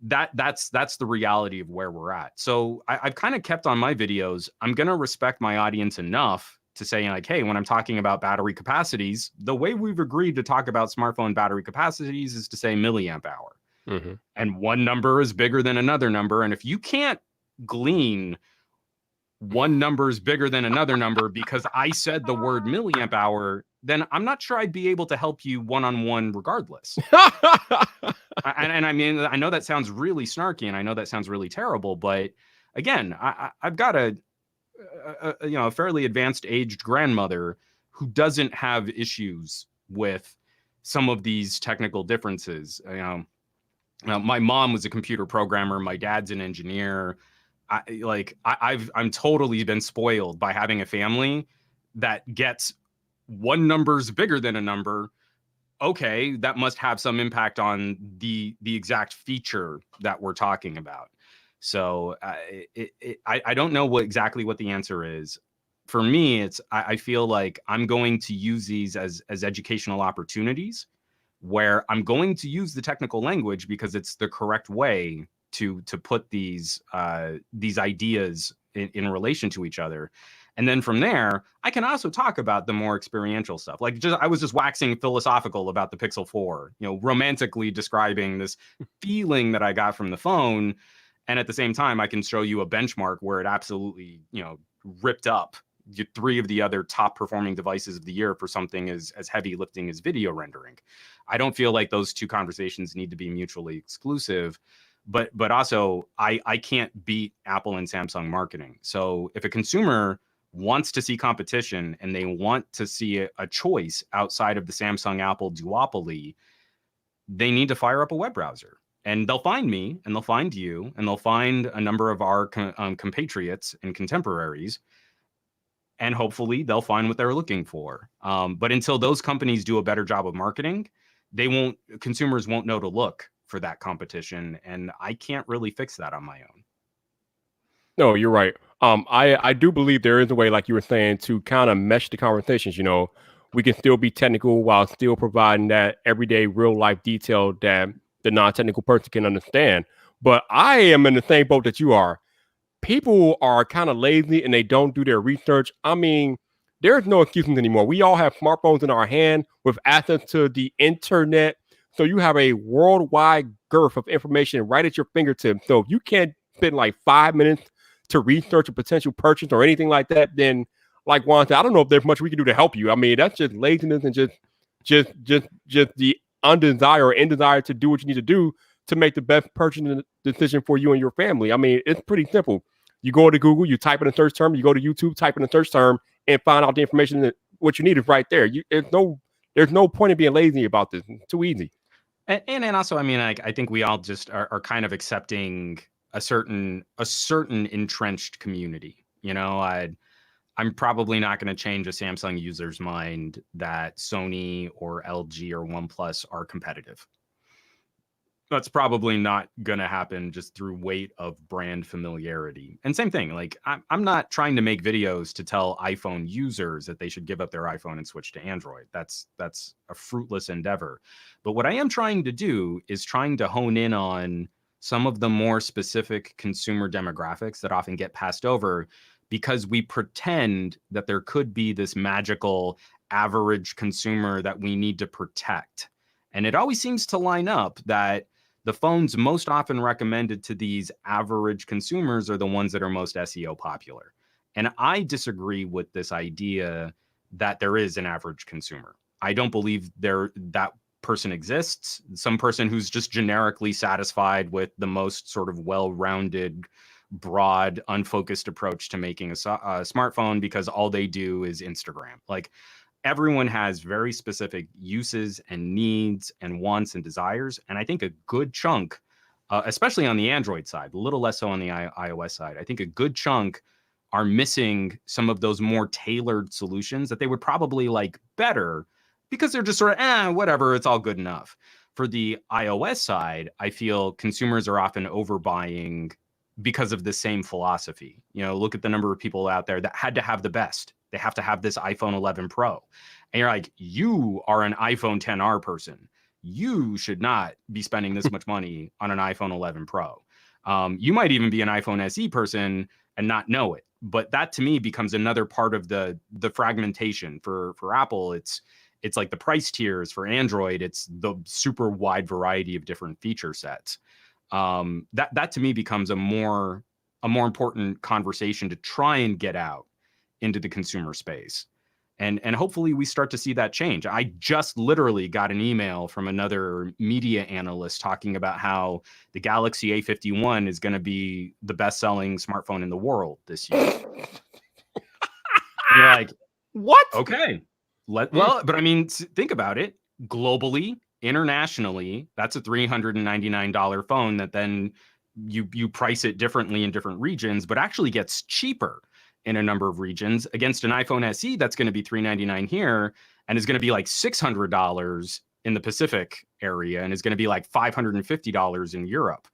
That's the reality of where we're at. So I've kind of kept on my videos. I'm going to respect my audience enough to say, like, hey, when I'm talking about battery capacities, the way we've agreed to talk about smartphone battery capacities is to say milliamp hour. Mm-hmm. And one number is bigger than another number. And if you can't glean one number is bigger than another number because I said the word milliamp hour, then I'm not sure I'd be able to help you one-on-one regardless. And I mean, I know that sounds really snarky and I know that sounds really terrible, but again, I've got a fairly advanced aged grandmother who doesn't have issues with some of these technical differences. My mom was a computer programmer. My dad's an engineer. I'm totally been spoiled by having a family that gets one number's bigger than a number. Okay, that must have some impact on the exact feature that we're talking about. So I don't know exactly what the answer is. For me, I feel like I'm going to use these as educational opportunities where I'm going to use the technical language because it's the correct way to put these ideas in relation to each other. And then from there, I can also talk about the more experiential stuff. Like I was just waxing philosophical about the Pixel 4, romantically describing this feeling that I got from the phone. And at the same time, I can show you a benchmark where it absolutely, ripped up three of the other top performing devices of the year for something as heavy lifting as video rendering. I don't feel like those two conversations need to be mutually exclusive. But also, I can't beat Apple and Samsung marketing. So if a consumer wants to see competition and they want to see a choice outside of the Samsung Apple duopoly, they need to fire up a web browser. And they'll find me, and they'll find you, and they'll find a number of our compatriots and contemporaries, and hopefully they'll find what they're looking for. But until those companies do a better job of marketing, consumers won't know to look for that competition, and I can't really fix that on my own. No, you're right. I do believe there is a way, like you were saying, to kind of mesh the conversations. We can still be technical while still providing that everyday real life detail that the non-technical person can understand. But I am in the same boat that you are. People are kind of lazy and they don't do their research. I mean, there's no excuses anymore. We all have smartphones in our hand with access to the internet. So you have a worldwide girth of information right at your fingertips. So if you can't spend like 5 minutes to research a potential purchase or anything like that, then like Juan said, I don't know if there's much we can do to help you. I mean, that's just laziness and just the undesire or indesire to do what you need to do to make the best purchasing decision for you and your family. I mean, it's pretty simple. You go to Google, you type in a search term, you go to YouTube, type in a search term, and find out the information that what you need is right there. There's no point in being lazy about this. It's too easy. And also, I mean, I think we all just are kind of accepting a certain entrenched community. I'm probably not going to change a Samsung user's mind that Sony or LG or OnePlus are competitive. That's probably not going to happen just through weight of brand familiarity. And same thing, like I'm not trying to make videos to tell iPhone users that they should give up their iPhone and switch to Android. That's a fruitless endeavor. But what I am trying to do is trying to hone in on some of the more specific consumer demographics that often get passed over because we pretend that there could be this magical average consumer that we need to protect. And it always seems to line up that the phones most often recommended to these average consumers are the ones that are most SEO popular. And I disagree with this idea that there is an average consumer. I don't believe that person exists. Some person who's just generically satisfied with the most sort of well-rounded, broad, unfocused approach to making a smartphone because all they do is Instagram. Like, everyone has very specific uses and needs and wants and desires. And I think a good chunk, especially on the Android side, a little less so on the iOS side, I think a good chunk are missing some of those more tailored solutions that they would probably like better because they're just sort of, whatever, it's all good enough. For the iOS side, I feel consumers are often overbuying because of the same philosophy. Look at the number of people out there that had to have the best. They have to have this iPhone 11 Pro. And you're like, you are an iPhone 10R person. You should not be spending this much money on an iPhone 11 Pro. You might even be an iPhone SE person and not know it. But that to me becomes another part of the fragmentation. For Apple, it's like the price tiers. For Android, it's the super wide variety of different feature sets. That to me becomes a more important conversation to try and get out into the consumer space. And hopefully we start to see that change. I just literally got an email from another media analyst talking about how the Galaxy A51 is going to be the best-selling smartphone in the world this year. You're like, what? Okay. But I mean, think about it. Globally, internationally, that's a $399 phone that then you price it differently in different regions, but actually gets cheaper in a number of regions against an iPhone SE that's going to be $399 here and is going to be like $600 in the Pacific area and is going to be like $550 in Europe.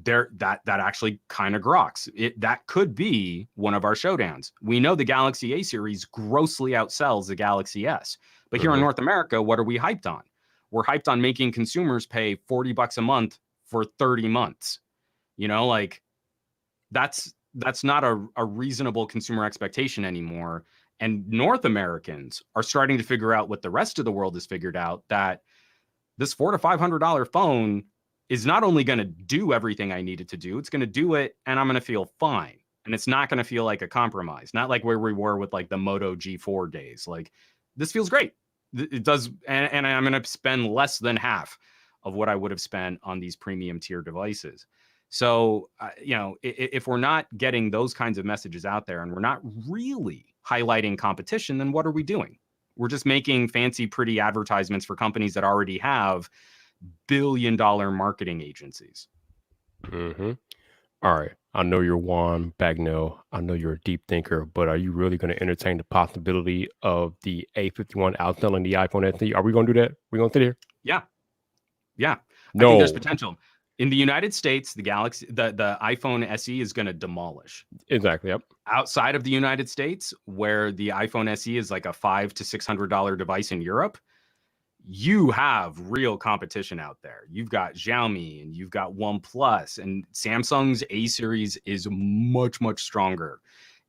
That actually kind of grokks. That could be one of our showdowns. We know the Galaxy A series grossly outsells the Galaxy S, but here in North America, what are we hyped on? We're hyped on making consumers pay $40 a month for 30 months. Like that's not a reasonable consumer expectation anymore. And North Americans are starting to figure out what the rest of the world has figured out, that this $400 to $500 phone is not only going to do everything I need it to do, it's going to do it and I'm going to feel fine. and it's not going to feel like a compromise. Not like where we were with like the Moto G4 days. Like this feels great. It does, and I'm going to spend less than half of what I would have spent on these premium tier devices. So, if we're not getting those kinds of messages out there and we're not really highlighting competition, then what are we doing? We're just making fancy, pretty advertisements for companies that already have billion-dollar marketing agencies. Mm-hmm. All right. I know you're Juan Bagnell. I know you're a deep thinker, but are you really going to entertain the possibility of the A51 outselling the iPhone SE? Are we going to do that? We're going to sit here? Yeah. I No. think there's potential. In the United States, the iPhone SE is going to demolish. Exactly. Yep. Outside of the United States, where the iPhone SE is like a $500 to $600 device in Europe, you have real competition out there. You've got Xiaomi and you've got OnePlus, and Samsung's A series is much, much stronger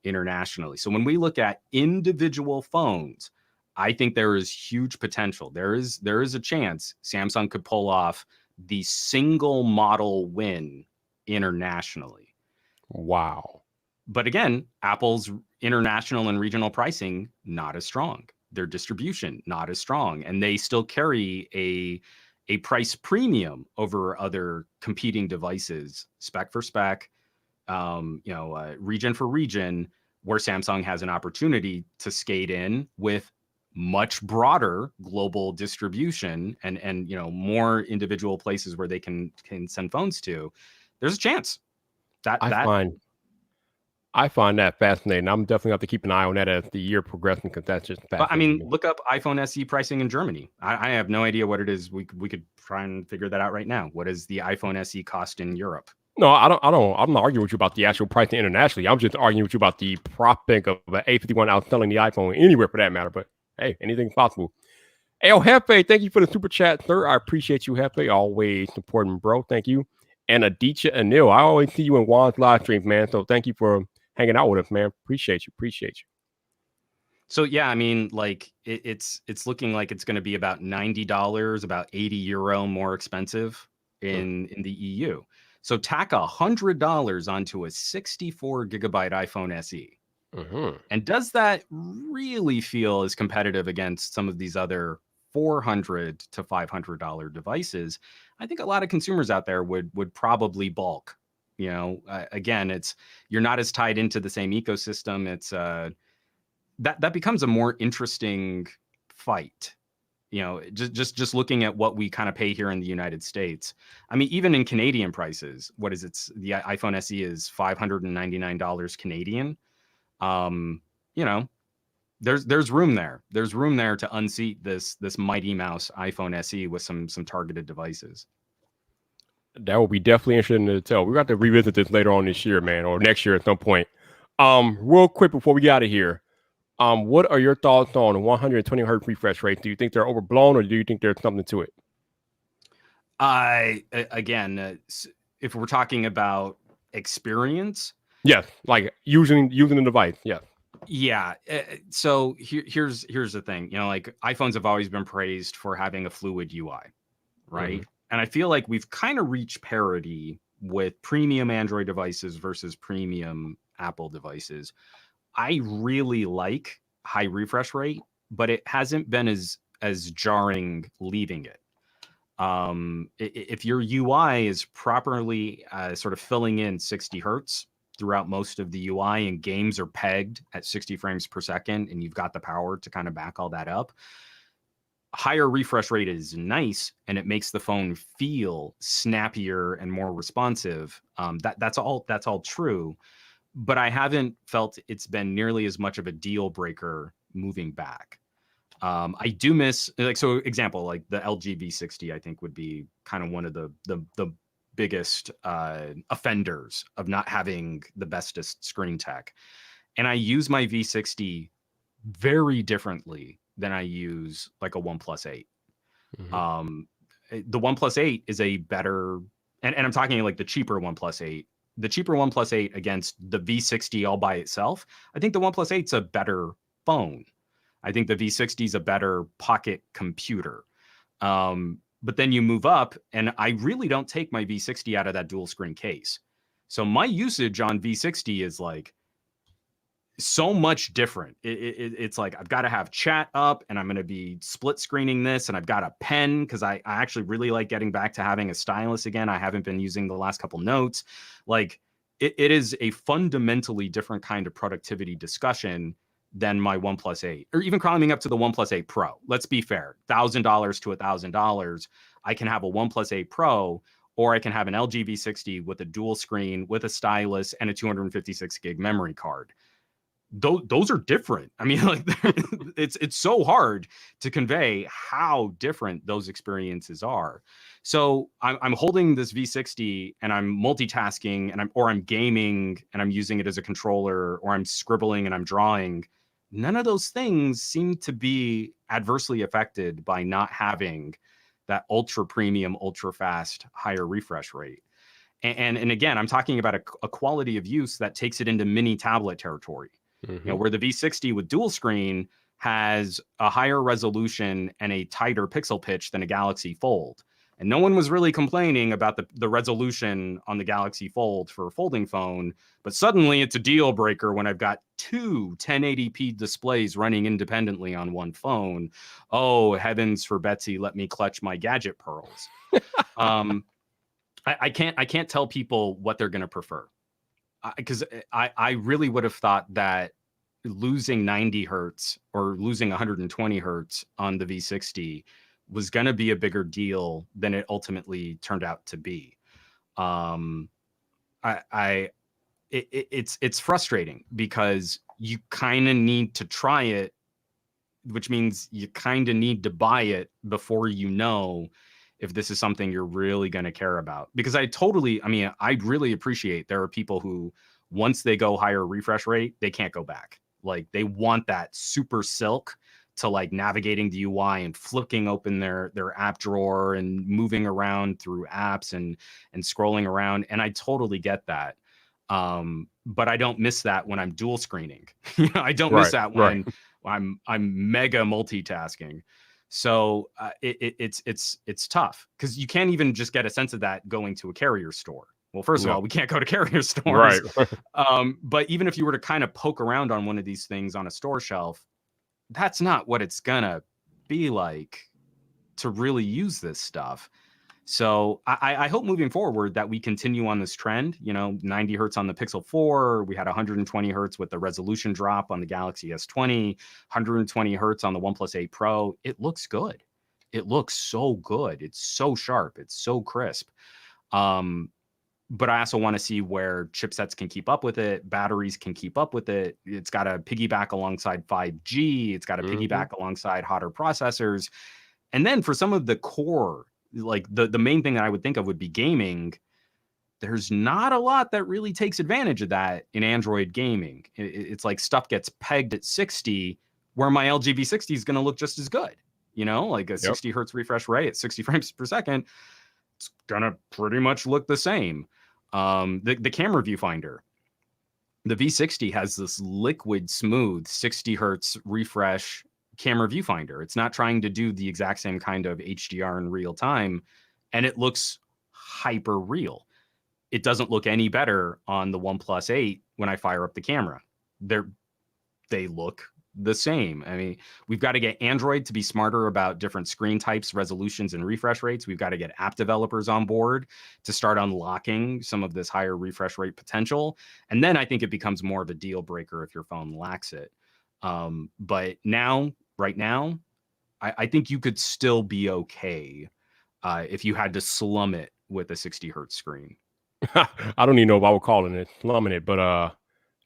internationally. So when we look at individual phones, I think there is huge potential. There is a chance Samsung could pull off the single model win internationally. Wow. But again, Apple's international and regional pricing, not as strong. Their distribution, not as strong. And they still carry a price premium over other competing devices, spec for spec, region for region, where Samsung has an opportunity to skate in with much broader global distribution and more individual places where they can send phones to. There's a chance I find that fascinating. I'm definitely have to keep an eye on that as the year progresses because that's just fascinating. But I mean, look up iPhone SE pricing in Germany. I have no idea what it is. We could try and figure that out right now. What does the iPhone SE cost in Europe? No, I'm not arguing with you about the actual pricing internationally. I'm just arguing with you about the prospect of an A51 outselling the iPhone anywhere for that matter. But hey, anything's possible. Hey, Jefe, thank you for the super chat, sir. I appreciate you, Jefe. Always supporting, bro. Thank you. And Aditya Anil, I always see you in Juan's live streams, man. So thank you for hanging out with us, man. Appreciate you. So yeah, I mean, like it's looking like it's going to be about $90, about €80 more expensive in the EU. So tack $100 onto a 64 gigabyte iPhone SE. Mm-hmm. And does that really feel as competitive against some of these other $400 to $500 devices? I think a lot of consumers out there would probably balk. Again, you're not as tied into the same ecosystem. It's that becomes a more interesting fight. Just looking at what we kind of pay here in the United States. I mean, even in Canadian prices, what is it? The iPhone SE is $599 Canadian. There's room there. There's room there to unseat this Mighty Mouse iPhone SE with some targeted devices. That will be definitely interesting to tell. We're going to revisit this later on this year, man, or next year at some point. Real quick before we get out of here, what are your thoughts on 120 hertz refresh rates? Do you think they're overblown, or do you think there's something to it? If we're talking about experience, yes, like using the device, yes. Yeah. So here's the thing. Like iPhones have always been praised for having a fluid UI, right? Mm-hmm. And I feel like we've kind of reached parity with premium Android devices versus premium Apple devices. I really like high refresh rate, but it hasn't been as jarring leaving it. If your UI is properly sort of filling in 60 hertz throughout most of the UI and games are pegged at 60 frames per second and you've got the power to kind of back all that up, higher refresh rate is nice and it makes the phone feel snappier and more responsive. That's all true, but I haven't felt it's been nearly as much of a deal breaker moving back. I do miss, example, like the LG V60, I think would be kind of one of the biggest offenders of not having the bestest screen tech. And I use my V60 very differently than I use like a OnePlus 8. Mm-hmm. The OnePlus 8 is a better, and I'm talking like the cheaper OnePlus 8. The cheaper OnePlus 8 against the V60 all by itself, I think the OnePlus 8's a better phone. I think the V60 is a better pocket computer. But then you move up, and I really don't take my V60 out of that dual screen case. So my usage on V60 is like so much different. It's like I've got to have chat up, and I'm going to be split screening this, and I've got a pen because I actually really like getting back to having a stylus again. I haven't been using the last couple notes. Like it is a fundamentally different kind of productivity discussion than my OnePlus 8, or even climbing up to the OnePlus 8 Pro. Let's be fair, $1,000 to $1,000, I can have a OnePlus 8 Pro, or I can have an LG V60 with a dual screen, with a stylus, and a 256 gig memory card. Those are different. I mean, like it's so hard to convey how different those experiences are. So I'm holding this V60 and I'm multitasking, and I'm gaming and I'm using it as a controller, or I'm scribbling and I'm drawing. None of those things seem to be adversely affected by not having that ultra premium, ultra fast, higher refresh rate. And again, I'm talking about a quality of use that takes it into mini tablet territory. Where the V60 with dual screen has a higher resolution and a tighter pixel pitch than a Galaxy Fold. And no one was really complaining about the resolution on the Galaxy Fold for a folding phone, but suddenly it's a deal breaker when I've got two 1080p displays running independently on one phone. Oh, heavens for Betsy, let me clutch my gadget pearls. I can't tell people what they're going to prefer. Because I really would have thought that losing 90 hertz or losing 120 hertz on the V60 was going to be a bigger deal than it ultimately turned out to be. It's frustrating because you kind of need to try it, which means you kind of need to buy it before you know if this is something you're really going to care about. Because I really appreciate there are people who, once they go higher refresh rate, they can't go back. Like they want that super silk to like navigating the UI and flicking open their app drawer and moving around through apps and scrolling around. And I totally get that. But I don't miss that when I'm dual screening. I don't miss that when I'm mega multitasking. So it's tough because you can't even just get a sense of that going to a carrier store. Well, first of all, we can't go to carrier stores. But even if you were to kind of poke around on one of these things on a store shelf, that's not what it's gonna be like to really use this stuff. So I hope moving forward that we continue on this trend. 90 hertz on the Pixel 4. We had 120 hertz with the resolution drop on the Galaxy S20, 120 hertz on the OnePlus 8 Pro. It looks good. It looks so good. It's so sharp. It's so crisp. But I also want to see where chipsets can keep up with it. Batteries can keep up with it. It's got to piggyback alongside 5G. It's got to piggyback alongside hotter processors. And then for some of the core, like the main thing that I would think of would be gaming. There's not a lot that really takes advantage of that in Android gaming. It's like stuff gets pegged at 60, where my LG V60 is going to look just as good. Like a 60 hertz refresh rate at 60 frames per second. It's going to pretty much look the same. The camera viewfinder, the V60 has this liquid smooth 60 hertz refresh camera viewfinder. It's not trying to do the exact same kind of HDR in real time, and it looks hyper real. It doesn't look any better on the OnePlus 8 when I fire up the camera. They look the same. I mean, we've got to get Android to be smarter about different screen types, resolutions, and refresh rates. We've got to get app developers on board to start unlocking some of this higher refresh rate potential. And then I think it becomes more of a deal breaker if your phone lacks it. But right now, I think you could still be okay if you had to slum it with a 60 hertz screen. I don't even know if I would call it slumming it, but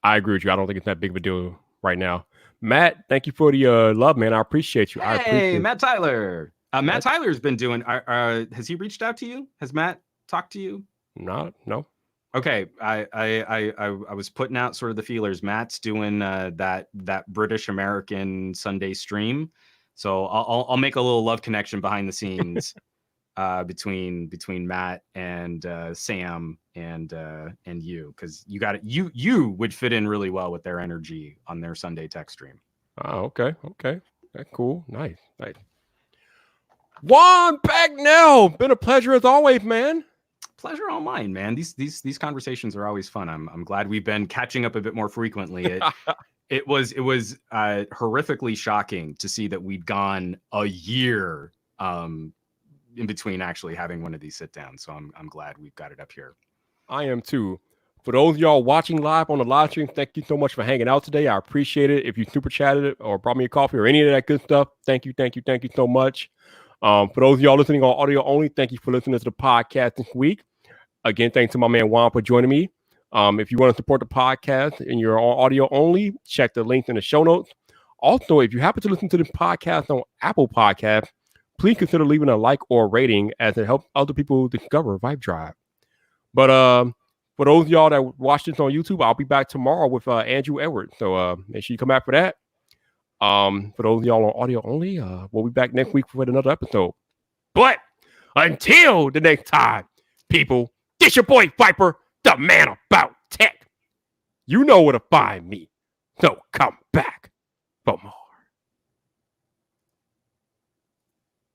I agree with you. I don't think it's that big of a deal right now. Matt, thank you for the love, man. I appreciate you. Hey, Matt Tyler. Matt Tyler's been doing. Has he reached out to you? Has Matt talked to you? No. Okay, I was putting out sort of the feelers. Matt's doing that British American Sunday stream, so I'll make a little love connection behind the scenes between Matt and Sam and you, because you got it. You would fit in really well with their energy on their Sunday tech stream. Oh, okay, that's cool, nice. Juan Bagnell, been a pleasure as always, man. Pleasure all mine, man. These conversations are always fun. I'm glad we've been catching up a bit more frequently. It was horrifically shocking to see that we'd gone a year in between actually having one of these sit downs. So I'm glad we've got it up here. I am too. For those of y'all watching live on the live stream, thank you so much for hanging out today. I appreciate it. If you super chatted it or brought me a coffee or any of that good stuff, thank you so much. For those of y'all listening on audio only, thank you for listening to the podcast this week. Again, thanks to my man Juan for joining me. If you want to support the podcast and you're on audio only, check the links in the show notes. Also, if you happen to listen to this podcast on Apple Podcasts, please consider leaving a like or a rating as it helps other people discover VypDrive. But for those of y'all that watch this on YouTube, I'll be back tomorrow with Andrew Edwards. So make sure you come back for that. For those of y'all on audio only, we'll be back next week with another episode. But until the next time, people, this your boy Viper, the man about tech. You know where to find me. So come back for more.